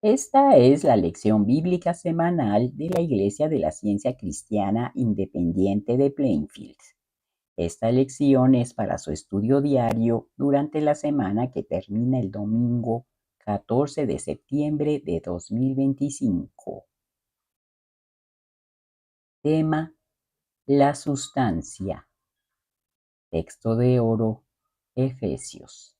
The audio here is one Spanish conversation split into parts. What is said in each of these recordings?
Esta es la lección bíblica semanal de la Iglesia de la Ciencia Cristiana Independiente de Plainfield. Esta lección es para su estudio diario durante la semana que termina el domingo 14 de septiembre de 2025. Tema: la sustancia. Texto de oro, Efesios.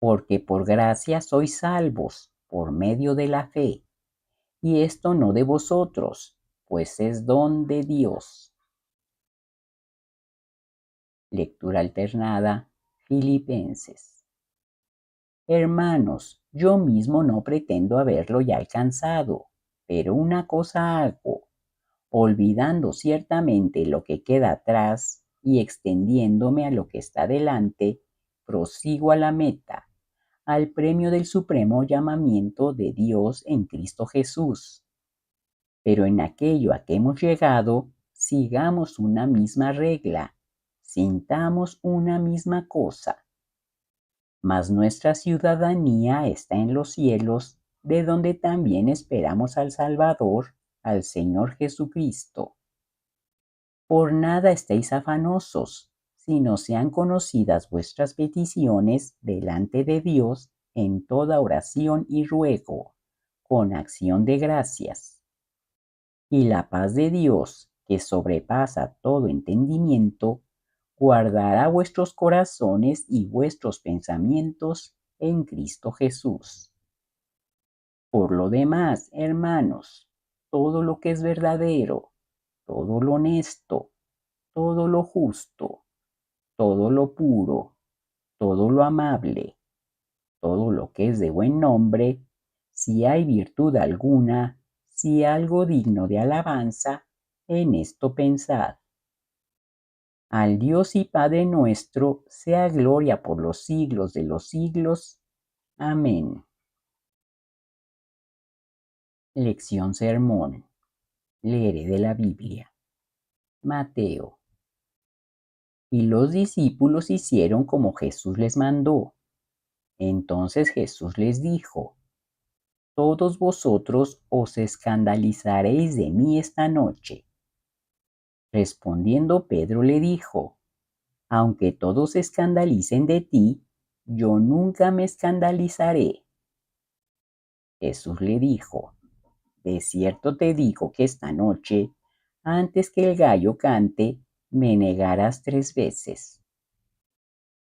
Porque por gracia sois salvos por medio de la fe. Y esto no de vosotros, pues es don de Dios. Lectura alternada, Filipenses. Hermanos, yo mismo no pretendo haberlo ya alcanzado, pero una cosa hago, olvidando ciertamente lo que queda atrás y extendiéndome a lo que está delante, prosigo a la meta, al premio del supremo llamamiento de Dios en Cristo Jesús. Pero en aquello a que hemos llegado, sigamos una misma regla, sintamos una misma cosa. Mas nuestra ciudadanía está en los cielos, de donde también esperamos al Salvador, al Señor Jesucristo. Por nada estéis afanosos, sino sean conocidas vuestras peticiones delante de Dios en toda oración y ruego, con acción de gracias. Y la paz de Dios, que sobrepasa todo entendimiento, guardará vuestros corazones y vuestros pensamientos en Cristo Jesús. Por lo demás, hermanos, todo lo que es verdadero, todo lo honesto, todo lo justo, todo lo puro, todo lo amable, todo lo que es de buen nombre, si hay virtud alguna, si algo digno de alabanza, en esto pensad. Al Dios y Padre nuestro sea gloria por los siglos de los siglos. Amén. Lección Sermón. Leeré de la Biblia. Mateo. Y los discípulos hicieron como Jesús les mandó. Entonces Jesús les dijo: todos vosotros os escandalizaréis de mí esta noche. Respondiendo Pedro le dijo: aunque todos se escandalicen de ti, yo nunca me escandalizaré. Jesús le dijo: de cierto te digo que esta noche, antes que el gallo cante, me negarás 3 veces.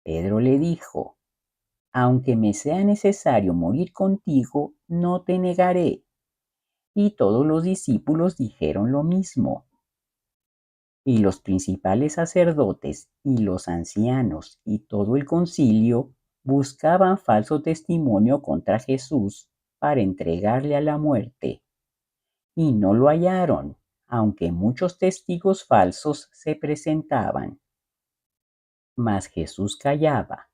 Pedro le dijo: aunque me sea necesario morir contigo, no te negaré. Y todos los discípulos dijeron lo mismo. Y los principales sacerdotes y los ancianos y todo el concilio buscaban falso testimonio contra Jesús para entregarle a la muerte. Y no lo hallaron, aunque muchos testigos falsos se presentaban. Mas Jesús callaba.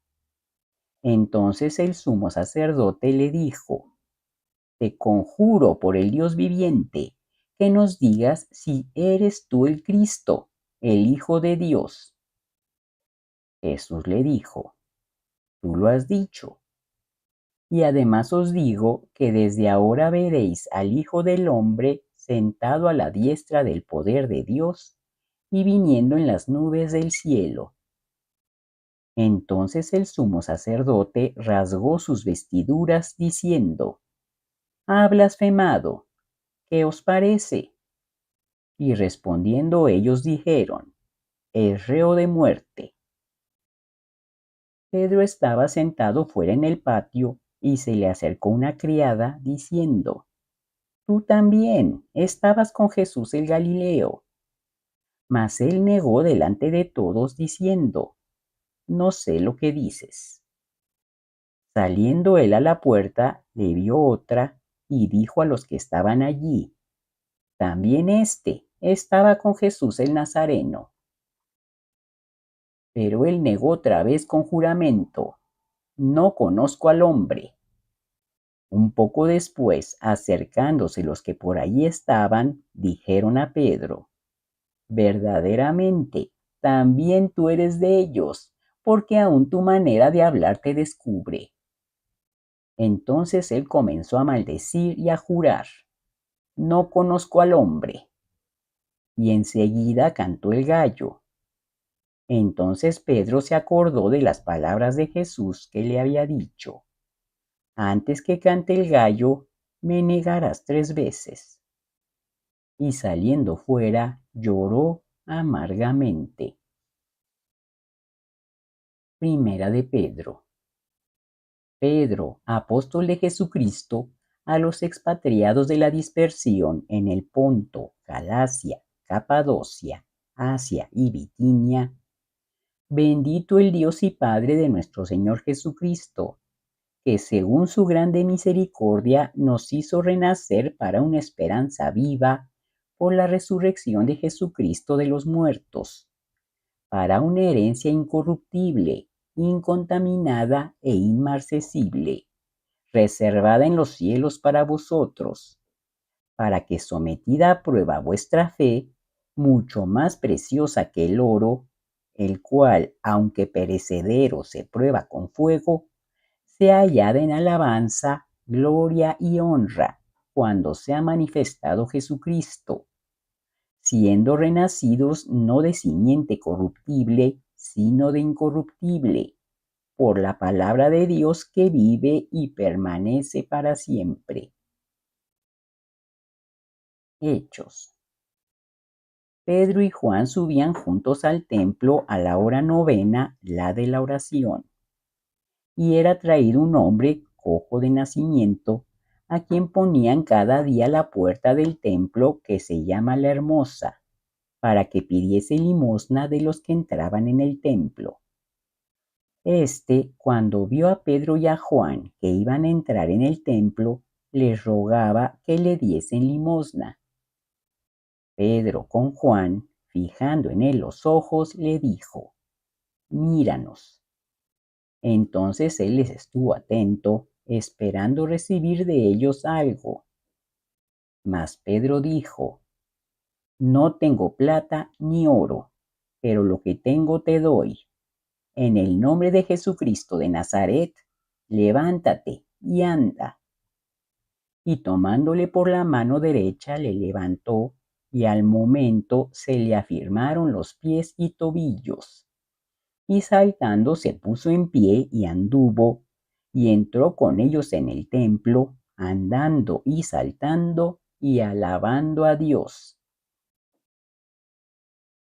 Entonces el sumo sacerdote le dijo: te conjuro por el Dios viviente, que nos digas si eres tú el Cristo, el Hijo de Dios. Jesús le dijo: tú lo has dicho. Y además os digo que desde ahora veréis al Hijo del Hombre sentado a la diestra del poder de Dios y viniendo en las nubes del cielo. Entonces el sumo sacerdote rasgó sus vestiduras diciendo: ha blasfemado, ¿qué os parece? Y respondiendo ellos dijeron: es reo de muerte. Pedro estaba sentado fuera en el patio y se le acercó una criada diciendo: tú también estabas con Jesús el Galileo. Mas él negó delante de todos diciendo: no sé lo que dices. Saliendo él a la puerta, le vio otra y dijo a los que estaban allí: también éste estaba con Jesús el Nazareno. Pero él negó otra vez con juramento: no conozco al hombre. Un poco después, acercándose los que por allí estaban, dijeron a Pedro: verdaderamente, también tú eres de ellos, porque aún tu manera de hablar te descubre. Entonces él comenzó a maldecir y a jurar: no conozco al hombre. Y enseguida cantó el gallo. Entonces Pedro se acordó de las palabras de Jesús que le había dicho: antes que cante el gallo, me negarás 3 veces. Y saliendo fuera, lloró amargamente. Primera de Pedro. Pedro, apóstol de Jesucristo, a los expatriados de la dispersión en el Ponto, Galacia, Capadocia, Asia y Bitinia, bendito el Dios y Padre de nuestro Señor Jesucristo, que según su grande misericordia nos hizo renacer para una esperanza viva por la resurrección de Jesucristo de los muertos, para una herencia incorruptible, incontaminada e inmarcesible, reservada en los cielos para vosotros, para que sometida a prueba vuestra fe, mucho más preciosa que el oro, el cual, aunque perecedero se prueba con fuego, sea hallada en alabanza, gloria y honra cuando sea manifestado Jesucristo, siendo renacidos no de simiente corruptible, sino de incorruptible, por la palabra de Dios que vive y permanece para siempre. Hechos. Pedro y Juan subían juntos al templo a la hora novena, la de la oración. Y era traído un hombre cojo de nacimiento, a quien ponían cada día a la puerta del templo que se llama la Hermosa, para que pidiese limosna de los que entraban en el templo. Cuando vio a Pedro y a Juan que iban a entrar en el templo, les rogaba que le diesen limosna. Pedro con Juan, fijando en él los ojos, le dijo: míranos. Entonces él les estuvo atento, esperando recibir de ellos algo. Mas Pedro dijo: no tengo plata ni oro, pero lo que tengo te doy. En el nombre de Jesucristo de Nazaret, levántate y anda. Y tomándole por la mano derecha le levantó, y al momento se le afirmaron los pies y tobillos. Y saltando se puso en pie y anduvo, y entró con ellos en el templo, andando y saltando y alabando a Dios.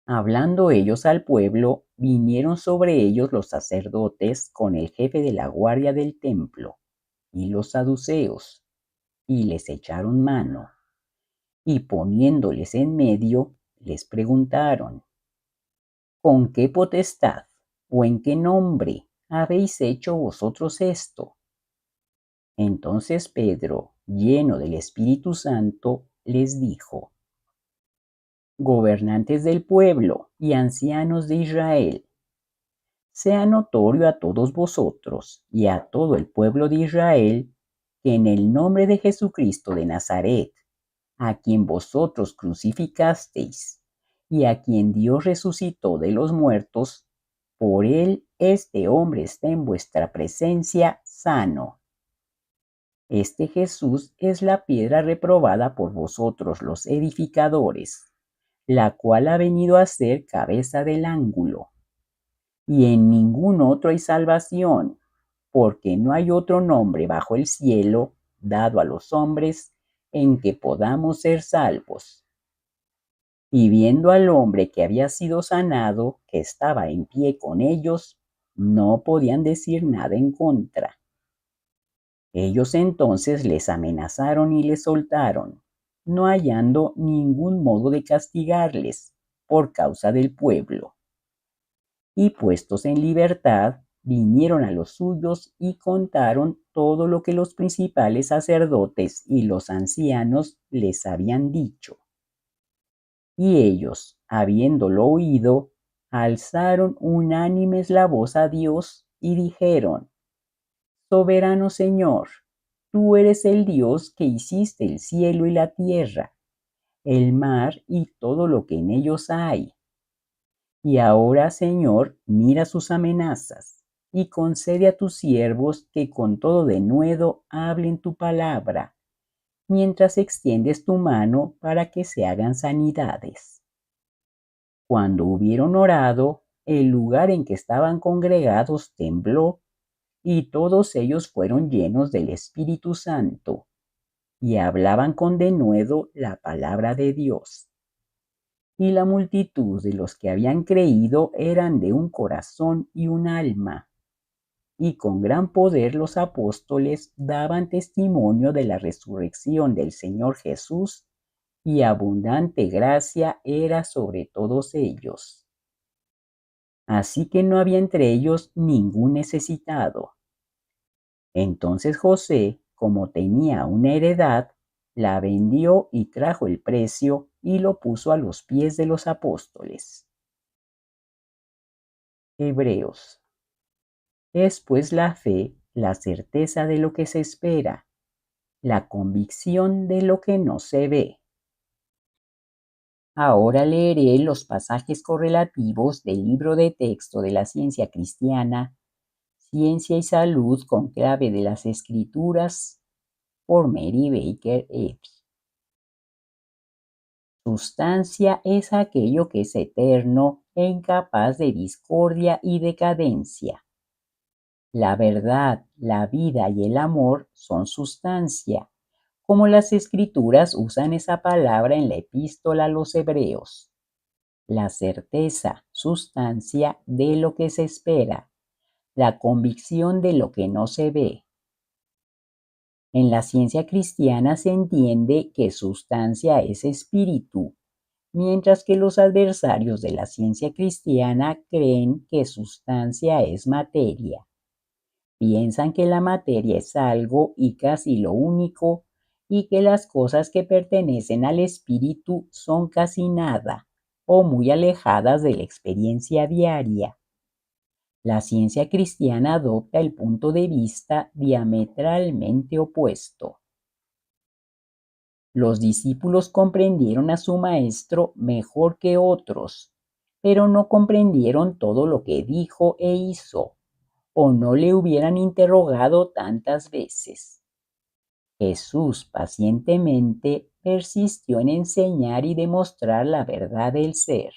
Hablando ellos al pueblo, vinieron sobre ellos los sacerdotes con el jefe de la guardia del templo y los saduceos, y les echaron mano, y poniéndoles en medio, les preguntaron: ¿con qué potestad o en qué nombre habéis hecho vosotros esto? Entonces Pedro, lleno del Espíritu Santo, les dijo: gobernantes del pueblo y ancianos de Israel, sea notorio a todos vosotros y a todo el pueblo de Israel que en el nombre de Jesucristo de Nazaret, a quien vosotros crucificasteis y a quien Dios resucitó de los muertos, por él este hombre está en vuestra presencia sano. Este Jesús es la piedra reprobada por vosotros los edificadores, la cual ha venido a ser cabeza del ángulo. Y en ningún otro hay salvación, porque no hay otro nombre bajo el cielo dado a los hombres en que podamos ser salvos. Y viendo al hombre que había sido sanado, que estaba en pie con ellos, no podían decir nada en contra. Ellos entonces les amenazaron y les soltaron, no hallando ningún modo de castigarles por causa del pueblo. Y puestos en libertad, vinieron a los suyos y contaron todo lo que los principales sacerdotes y los ancianos les habían dicho. Y ellos, habiéndolo oído, alzaron unánimes la voz a Dios y dijeron: soberano Señor, tú eres el Dios que hiciste el cielo y la tierra, el mar y todo lo que en ellos hay. Y ahora, Señor, mira sus amenazas y concede a tus siervos que con todo denuedo hablen tu palabra, mientras extiendes tu mano para que se hagan sanidades. Cuando hubieron orado, el lugar en que estaban congregados tembló, y todos ellos fueron llenos del Espíritu Santo, y hablaban con denuedo la palabra de Dios. Y la multitud de los que habían creído eran de un corazón y un alma, y con gran poder los apóstoles daban testimonio de la resurrección del Señor Jesús, y abundante gracia era sobre todos ellos. Así que no había entre ellos ningún necesitado. Entonces José, como tenía una heredad, la vendió y trajo el precio y lo puso a los pies de los apóstoles. Hebreos. Es pues la fe, la certeza de lo que se espera, la convicción de lo que no se ve. Ahora leeré los pasajes correlativos del libro de texto de la ciencia cristiana, Ciencia y Salud con clave de las Escrituras, por Mary Baker Eddy. Sustancia es aquello que es eterno e incapaz de discordia y decadencia. La verdad, la vida y el amor son sustancia, como las Escrituras usan esa palabra en la epístola a los Hebreos. La certeza, sustancia de lo que se espera, la convicción de lo que no se ve. En la ciencia cristiana se entiende que sustancia es espíritu, mientras que los adversarios de la ciencia cristiana creen que sustancia es materia. Piensan que la materia es algo y casi lo único, y que las cosas que pertenecen al espíritu son casi nada, o muy alejadas de la experiencia diaria. La ciencia cristiana adopta el punto de vista diametralmente opuesto. Los discípulos comprendieron a su maestro mejor que otros, pero no comprendieron todo lo que dijo e hizo, o no le hubieran interrogado tantas veces. Jesús pacientemente persistió en enseñar y demostrar la verdad del ser.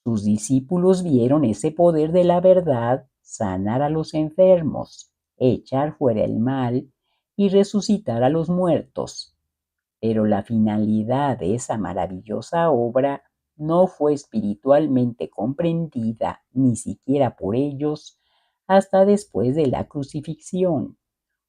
Sus discípulos vieron ese poder de la verdad sanar a los enfermos, echar fuera el mal y resucitar a los muertos. Pero la finalidad de esa maravillosa obra no fue espiritualmente comprendida ni siquiera por ellos hasta después de la crucifixión,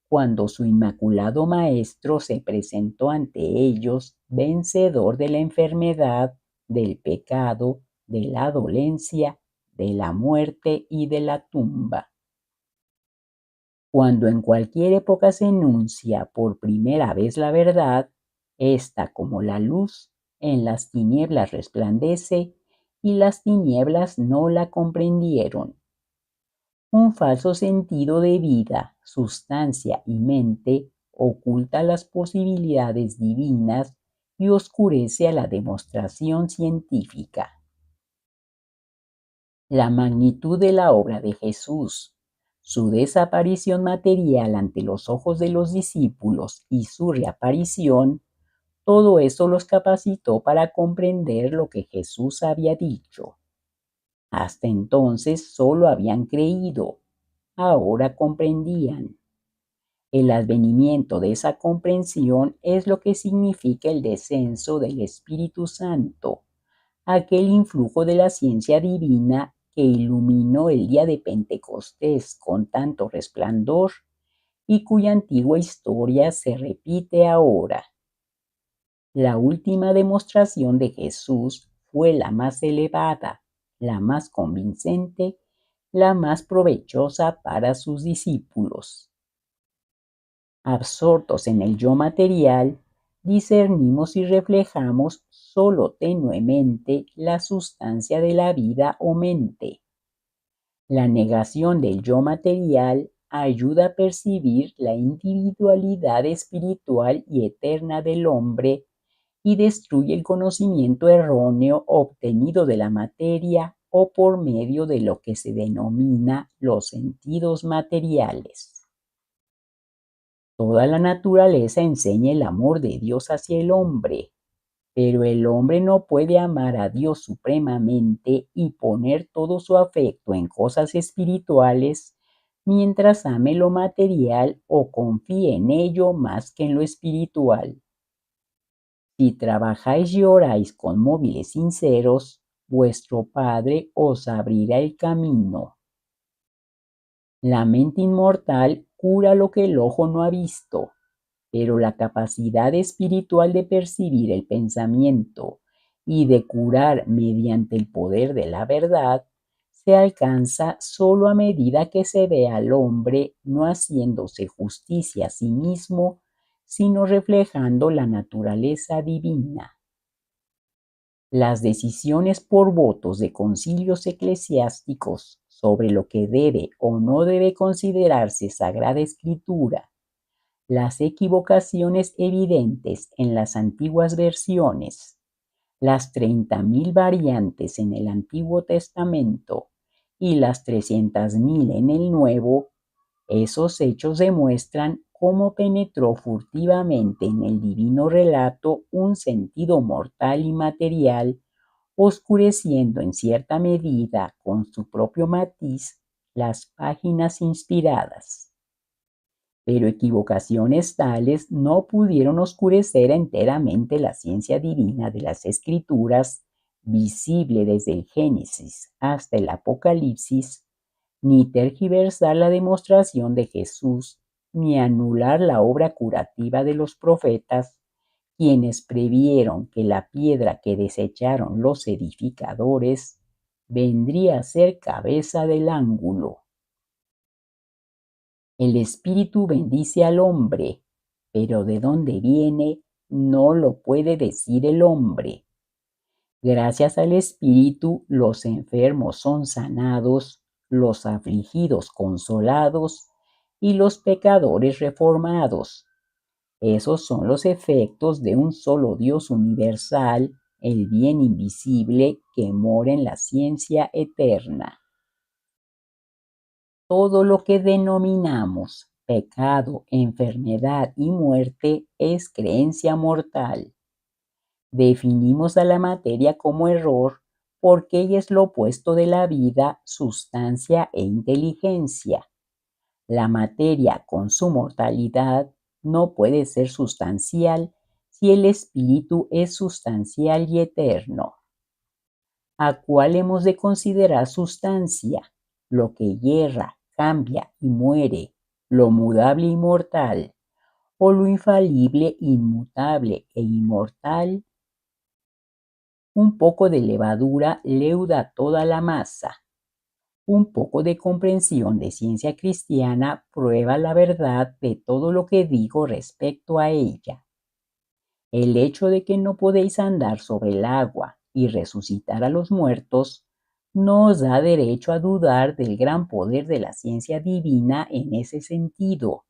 cuando su inmaculado Maestro se presentó ante ellos vencedor de la enfermedad, del pecado, de la dolencia, de la muerte y de la tumba. Cuando en cualquier época se enuncia por primera vez la verdad, ésta como la luz en las tinieblas resplandece y las tinieblas no la comprendieron. Un falso sentido de vida, sustancia y mente oculta las posibilidades divinas y oscurece a la demostración científica. La magnitud de la obra de Jesús, su desaparición material ante los ojos de los discípulos y su reaparición, todo eso los capacitó para comprender lo que Jesús había dicho. Hasta entonces solo habían creído, ahora comprendían. El advenimiento de esa comprensión es lo que significa el descenso del Espíritu Santo, aquel influjo de la ciencia divina que iluminó el día de Pentecostés con tanto resplandor y cuya antigua historia se repite ahora. La última demostración de Jesús fue la más elevada, la más convincente, la más provechosa para sus discípulos. Absortos en el yo material, discernimos y reflejamos solo tenuemente la sustancia de la vida o mente. La negación del yo material ayuda a percibir la individualidad espiritual y eterna del hombre y destruye el conocimiento erróneo obtenido de la materia o por medio de lo que se denomina los sentidos materiales. Toda la naturaleza enseña el amor de Dios hacia el hombre, pero el hombre no puede amar a Dios supremamente y poner todo su afecto en cosas espirituales mientras ame lo material o confíe en ello más que en lo espiritual. Si trabajáis y oráis con móviles sinceros, vuestro Padre os abrirá el camino. La mente inmortal cura lo que el ojo no ha visto, pero la capacidad espiritual de percibir el pensamiento y de curar mediante el poder de la verdad se alcanza solo a medida que se ve al hombre no haciéndose justicia a sí mismo, sino reflejando la naturaleza divina. Las decisiones por votos de concilios eclesiásticos sobre lo que debe o no debe considerarse Sagrada Escritura, las equivocaciones evidentes en las antiguas versiones, las 30.000 variantes en el Antiguo Testamento y las 300.000 en el Nuevo, esos hechos demuestran cómo penetró furtivamente en el divino relato un sentido mortal y material, oscureciendo en cierta medida con su propio matiz las páginas inspiradas. Pero equivocaciones tales no pudieron oscurecer enteramente la ciencia divina de las Escrituras, visible desde el Génesis hasta el Apocalipsis, ni tergiversar la demostración de Jesús, ni anular la obra curativa de los profetas, quienes previeron que la piedra que desecharon los edificadores vendría a ser cabeza del ángulo. El Espíritu bendice al hombre, pero de dónde viene no lo puede decir el hombre. Gracias al Espíritu, los enfermos son sanados, los afligidos consolados y los pecadores reformados. Esos son los efectos de un solo Dios universal, el bien invisible que mora en la ciencia eterna. Todo lo que denominamos pecado, enfermedad y muerte es creencia mortal. Definimos a la materia como error porque ella es lo opuesto de la vida, sustancia e inteligencia. La materia con su mortalidad no puede ser sustancial si el espíritu es sustancial y eterno. ¿A cuál hemos de considerar sustancia? Lo que hierra, cambia y muere, lo mudable y mortal, o lo infalible, inmutable e inmortal. Un poco de levadura leuda toda la masa. Un poco de comprensión de ciencia cristiana prueba la verdad de todo lo que digo respecto a ella. El hecho de que no podéis andar sobre el agua y resucitar a los muertos no os da derecho a dudar del gran poder de la ciencia divina en ese sentido.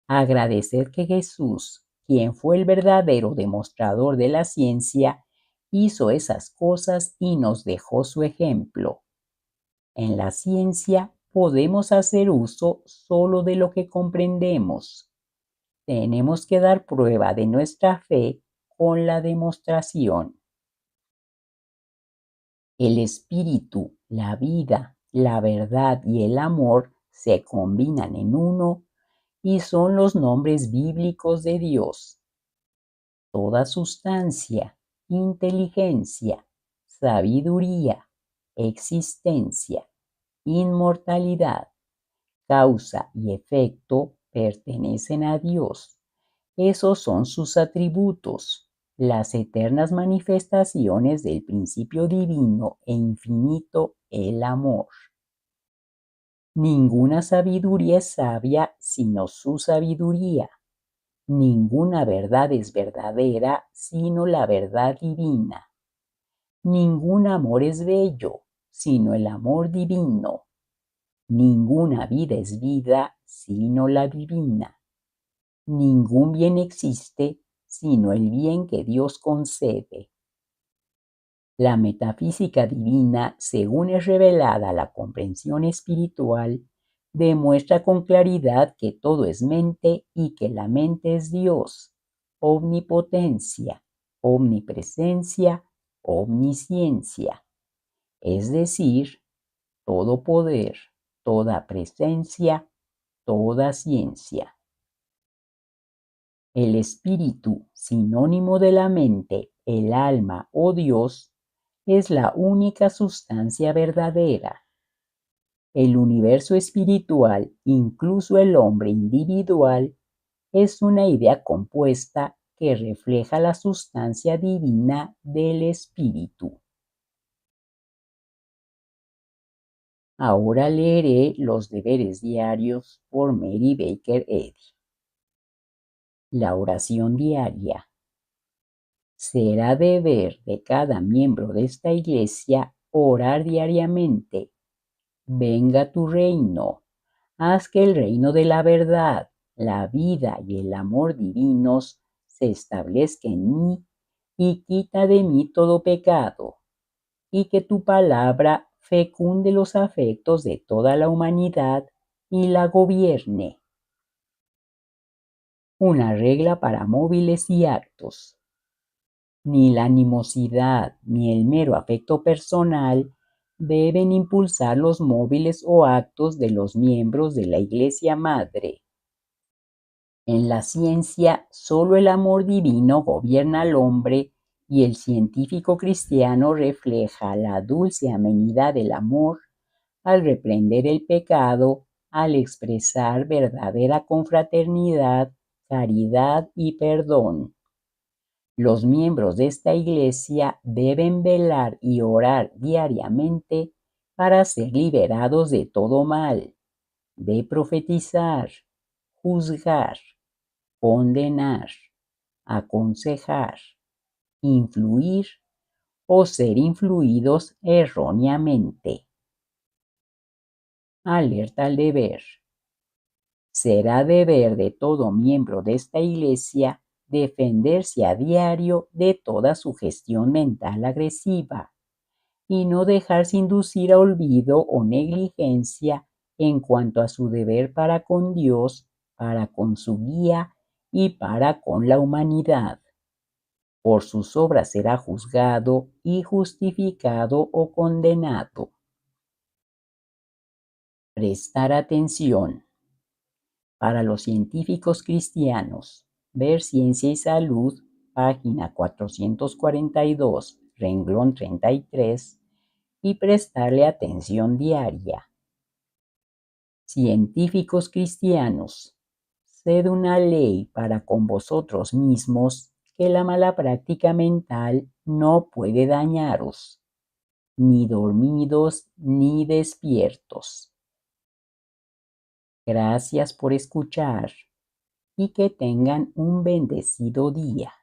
Agradeced que Jesús, quien fue el verdadero demostrador de la ciencia, hizo esas cosas y nos dejó su ejemplo. En la ciencia podemos hacer uso solo de lo que comprendemos. Tenemos que dar prueba de nuestra fe con la demostración. El espíritu, la vida, la verdad y el amor se combinan en uno y son los nombres bíblicos de Dios. Toda sustancia, inteligencia, sabiduría, existencia, inmortalidad, causa y efecto pertenecen a Dios. Esos son sus atributos, las eternas manifestaciones del principio divino e infinito, el amor. Ninguna sabiduría es sabia sino su sabiduría. Ninguna verdad es verdadera sino la verdad divina. Ningún amor es bello sino el amor divino. Ninguna vida es vida sino la divina. Ningún bien existe sino el bien que Dios concede. La metafísica divina, según es revelada a la comprensión espiritual, demuestra con claridad que todo es mente y que la mente es Dios, omnipotencia, omnipresencia, omnisciencia, es decir, todo poder, toda presencia, toda ciencia. El espíritu, sinónimo de la mente, el alma o Dios, es la única sustancia verdadera. El universo espiritual, incluso el hombre individual, es una idea compuesta que refleja la sustancia divina del espíritu. Ahora leeré los deberes diarios por Mary Baker Eddy. La oración diaria. Será deber de cada miembro de esta iglesia orar diariamente. Venga tu reino. Haz que el reino de la verdad, la vida y el amor divinos se establezca en mí y quita de mí todo pecado, y que tu palabra fecunde los afectos de toda la humanidad y la gobierne. Una regla para móviles y actos. Ni la animosidad ni el mero afecto personal deben impulsar los móviles o actos de los miembros de la Iglesia Madre. En la ciencia, solo el amor divino gobierna al hombre y el científico cristiano refleja la dulce amenidad del amor al reprender el pecado, al expresar verdadera confraternidad, caridad y perdón. Los miembros de esta iglesia deben velar y orar diariamente para ser liberados de todo mal, de profetizar, juzgar, condenar, aconsejar, influir o ser influidos erróneamente. Alerta al deber. Será deber de todo miembro de esta iglesia defenderse a diario de toda sugestión mental agresiva y no dejarse inducir a olvido o negligencia en cuanto a su deber para con Dios, para con su guía y para con la humanidad. Por sus obras será juzgado y justificado o condenado. Prestar atención. Para los científicos cristianos, ver Ciencia y Salud, página 442, renglón 33, y prestarle atención diaria. Científicos cristianos, sed una ley para con vosotros mismos que la mala práctica mental no puede dañaros, ni dormidos ni despiertos. Gracias por escuchar y que tengan un bendecido día.